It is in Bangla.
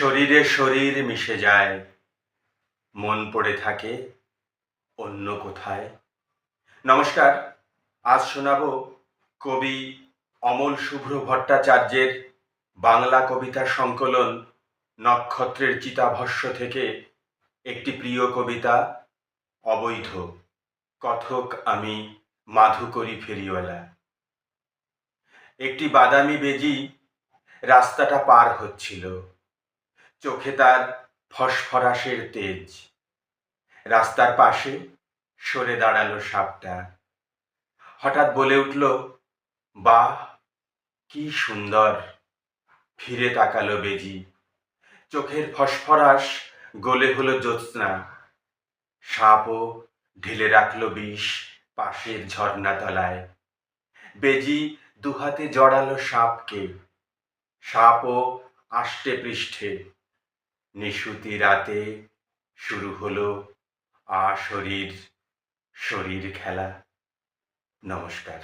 শরীরে শরীর মিশে যায়, মন পড়ে থাকে অন্য কোথায়। নমস্কার, আজ শোনাব কবি অমল শুভ্র ভট্টাচার্যের বাংলা কবিতা সংকলন নক্ষত্রের চিতাভস্য থেকে একটি প্রিয় কবিতা অবৈধ। কথক আমি মাধুকরী ফেরিওয়ালা। একটি বাদামি বেজি রাস্তাটা পার হচ্ছিল, চোখে তার ফসফরাসের তেজ। রাস্তার পাশে সরে দাঁড়ালো সাপটা, হঠাৎ বলে উঠল, বাহ কি সুন্দর। ফিরে তাকালো বেজি, চোখের ফসফরাস গলে হলো জ্যোৎস্না। সাপও ঢেলে রাখলো বিষ পাশের ঝর্ণা তলায়। বেজি দুহাতে জড়ালো সাপকে, সাপও আষ্টে পৃষ্ঠে। নিশুতি রাতে শুরু হলো শরীর শরীর খেলা। নমস্কার।